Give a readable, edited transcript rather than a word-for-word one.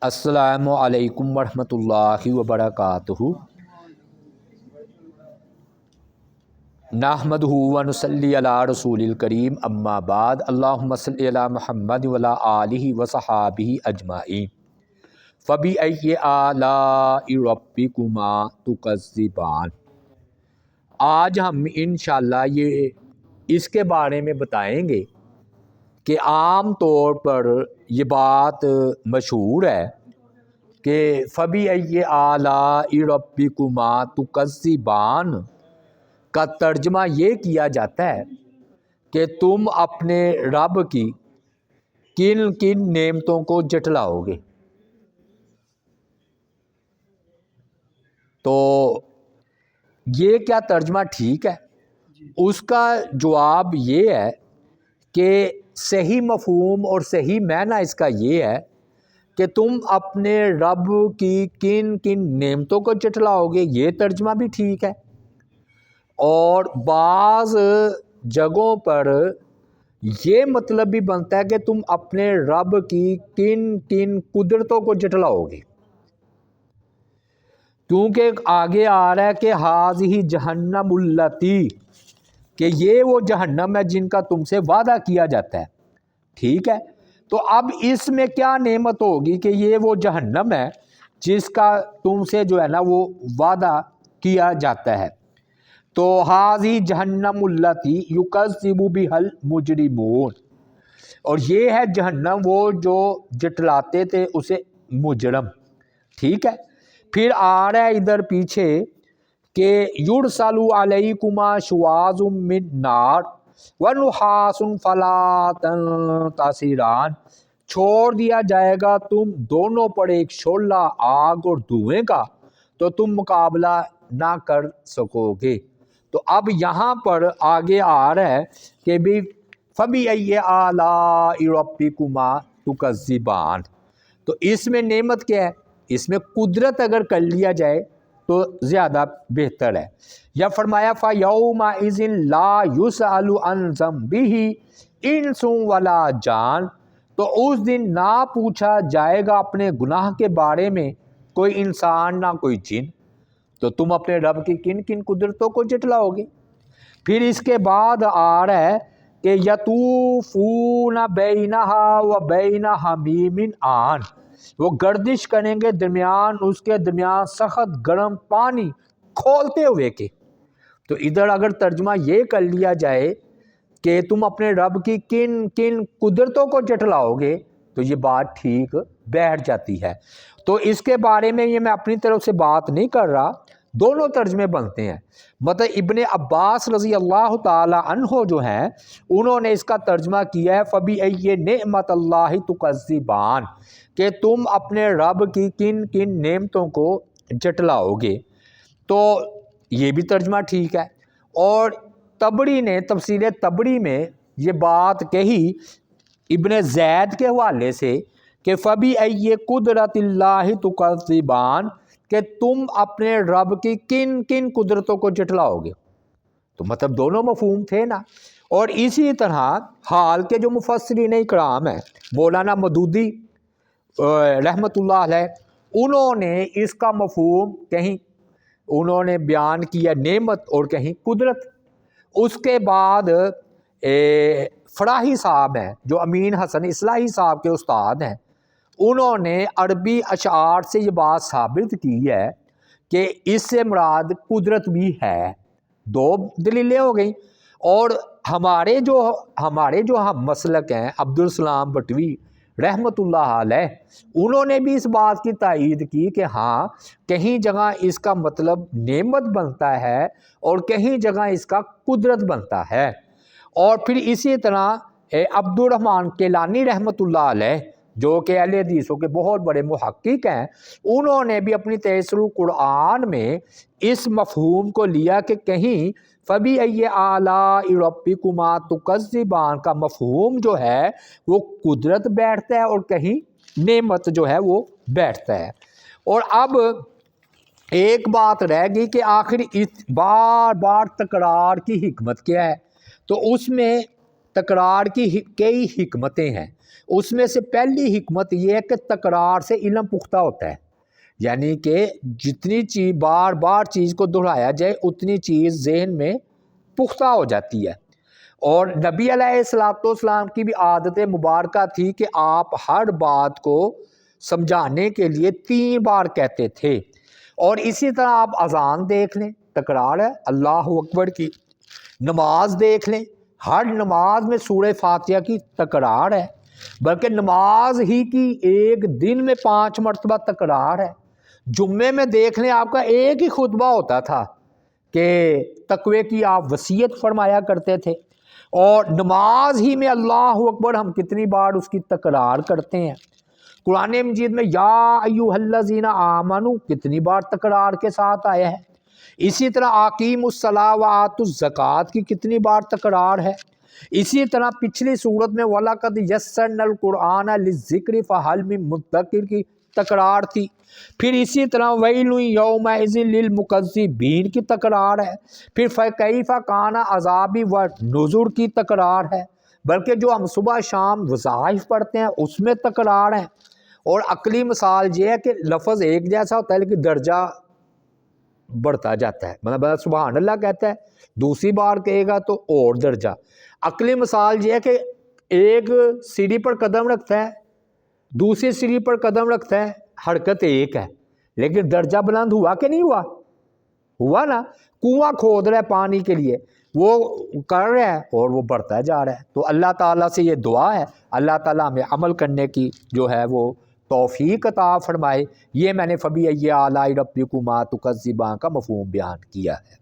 السلام علیکم ورحمۃ اللہ وبرکاتہ۔ نحمدہ و نصلی علی رسول الکریم، اما بعد، اللہم صلی علی محمد وعلی آلہ وصحابہ اجمعین۔ فبأی آلاء ربکما تکذبان۔ آج ہم انشاءاللہ اس کے بارے میں بتائیں گے کہ عام طور پر یہ بات مشہور ہے کہ فبأی آلاء ربکما تکذبان کا ترجمہ یہ کیا جاتا ہے کہ تم اپنے رب کی کن کن نعمتوں کو جھٹلاؤ گے۔ تو یہ کیا ترجمہ ٹھیک ہے؟ اس کا جواب یہ ہے کہ صحیح مفہوم اور صحیح معنی اس کا یہ ہے کہ تم اپنے رب کی کن کن نعمتوں کو جھٹلاؤ گے، یہ ترجمہ بھی ٹھیک ہے۔ اور بعض جگہوں پر یہ مطلب بھی بنتا ہے کہ تم اپنے رب کی کن کن قدرتوں کو جھٹلاؤ گے، کیونکہ آگے آ رہا ہے کہ ہذہ جہنم التی، کہ یہ وہ جہنم ہے جن کا تم سے وعدہ کیا جاتا ہے۔ ٹھیک ہے، تو اب اس میں کیا نعمت ہوگی کہ یہ وہ جہنم ہے جس کا تم سے جو ہے نا وہ وعدہ کیا جاتا ہے۔ تو ہذہ جہنم التی یکذب بہا المجرمون، اور یہ ہے جہنم وہ جو جٹلاتے تھے اسے مجرم۔ ٹھیک ہے، پھر آ رہا ہے ادھر پیچھے کہ یرسل علیکما شواظ من نار ونحاس فلا تنتصران، چھوڑ دیا جائے گا تم دونوں پر ایک شعلہ آگ اور دھوئیں کا، تو تم مقابلہ نہ کر سکو گے۔ تو اب یہاں پر آگے آ رہا ہے کہ بھی فبأی آلاء ربکما تکذبان، تو اس میں نعمت کیا ہے؟ اس میں قدرت اگر کر لیا جائے تو زیادہ بہتر ہے۔ یا فرمایا فَيَوْمَئِذٍ لَا يُسْأَلُ عَنْ ذَنبِهِ انس ولا جان، تو اس دن نہ پوچھا جائے گا اپنے گناہ کے بارے میں کوئی انسان نہ کوئی جن۔ تو تم اپنے رب کی کن کن قدرتوں کو جھٹلاؤ گے۔ پھر اس کے بعد آ رہا ہے کہ یطوفون بینہا و بین حمیم آن، وہ گردش کریں گے درمیان اس کے درمیان سخت گرم پانی کھولتے ہوئے کے۔ تو ادھر اگر ترجمہ یہ کر لیا جائے کہ تم اپنے رب کی کن کن قدرتوں کو جھٹلاؤ گے تو یہ بات ٹھیک بیٹھ جاتی ہے۔ تو اس کے بارے میں یہ میں اپنی طرف سے بات نہیں کر رہا، دونوں ترجمے بنتے ہیں۔ مطلب ابن عباس رضی اللہ تعالی عنہ جو ہیں انہوں نے اس کا ترجمہ کیا ہے فبأی نعمت اللہ تکذبان، کہ تم اپنے رب کی کن کن نعمتوں کو جھٹلاؤ گے۔ تو یہ بھی ترجمہ ٹھیک ہے۔ اور طبری نے تفسیر طبری میں یہ بات کہی ابن زید کے حوالے سے کہ فبأی قدرت اللہ تکذبان، کہ تم اپنے رب کی کن کن قدرتوں کو جھٹلاؤ گے۔ تو مطلب دونوں مفہوم تھے نا۔ اور اسی طرح حال کے جو مفسرین اکرام ہیں، مولانا مودودی رحمۃ اللہ علیہ، انہوں نے اس کا مفہوم کہیں انہوں نے بیان کیا نعمت اور کہیں قدرت۔ اس کے بعد فراہی صاحب ہیں جو امین حسن اصلاحی صاحب کے استاد ہیں، انہوں نے عربی اشعار سے یہ بات ثابت کی ہے کہ اس سے مراد قدرت بھی ہے۔ دو دلیلیں ہو گئیں۔ اور ہمارے جو ہم مسلک ہیں عبدالسلام بٹوی رحمۃ اللہ علیہ، انہوں نے بھی اس بات کی تائید کی کہ ہاں کہیں جگہ اس کا مطلب نعمت بنتا ہے اور کہیں جگہ اس کا قدرت بنتا ہے۔ اور پھر اسی طرح عبد الرحمن کیلانی رحمۃ اللہ علیہ جو کہ اہل حدیثوں کے بہت بڑے محقق ہیں، انہوں نے بھی اپنی تیسر القرآن میں اس مفہوم کو لیا کہ کہیں فبأی آلاء ربکما تکذبان کا مفہوم جو ہے وہ قدرت بیٹھتا ہے اور کہیں نعمت جو ہے وہ بیٹھتا ہے۔ اور اب ایک بات رہ گئی کہ آخر اس بار بار تکرار کی حکمت کیا ہے؟ تو اس میں تکرار کی کئی حکمتیں ہیں۔ اس میں سے پہلی حکمت یہ ہے کہ تکرار سے علم پختہ ہوتا ہے، یعنی کہ جتنی چیز بار بار چیز کو دہرایا جائے اتنی چیز ذہن میں پختہ ہو جاتی ہے۔ اور نبی علیہ السلام کی بھی عادت مبارکہ تھی کہ آپ ہر بات کو سمجھانے کے لیے 3 بار کہتے تھے۔ اور اسی طرح آپ اذان دیکھ لیں، تکرار ہے اللہ اکبر کی، نماز دیکھ لیں، ہر نماز میں سورہ فاتحہ کی تکرار ہے، بلکہ نماز ہی کی ایک دن میں 5 مرتبہ تکرار ہے۔ جمعے میں دیکھ لیں آپ کا ایک ہی خطبہ ہوتا تھا کہ تقوی کی آپ وصیت فرمایا کرتے تھے، اور نماز ہی میں اللہ اکبر ہم کتنی بار اس کی تکرار کرتے ہیں۔ قرآن مجید میں یا ایھا الذین آمنو کتنی بار تکرار کے ساتھ آیا ہے۔ اسی طرح اقیموا الصلاۃ وآتوا الزکوٰۃ کی کتنی بار تکرار ہے۔ اسی طرح پچھلی صورت میں وَلَقَدْ يَسَّرْنَا الْقُرْآنَ لِلذِّكْرِ فَهَلْ مِن مُدَّكِرٍ کی تکرار تھی۔ پھر اسی طرح وَيْلٌ يَوْمَئِذٍ لِّلْمُكَذِّبِينَ کی تکرار ہے۔ پھر فَكَيْفَ كَانَ عَذَابِي وَنُذُرِ کی تکرار ہے، بلکہ جو ہم صبح شام وظائف پڑھتے ہیں اس میں تکرار ہے۔ اور عقلی مثال یہ ہے کہ لفظ ایک جیسا ہوتا ہے لیکن درجہ بڑھتا جاتا ہے، مطلب سبحان اللہ کہتا ہے، دوسری بار کہے گا تو اور درجہ۔ عقلی مثال یہ ہے کہ ایک سیڑھی پر قدم رکھتا ہے، دوسری سیڑھی پر قدم رکھتا ہے، حرکت ایک ہے لیکن درجہ بلند ہوا کہ نہیں ہوا؟ ہوا نا۔ کنواں کھود رہا ہے پانی کے لیے، وہ کر رہا ہے اور وہ بڑھتا جا رہا ہے۔ تو اللہ تعالیٰ سے یہ دعا ہے، اللہ تعالیٰ ہمیں عمل کرنے کی جو ہے وہ توفیق عطا فرمائے۔ یہ میں نے فبأي آلاء ربكما تكذبان کا مفہوم بیان کیا ہے۔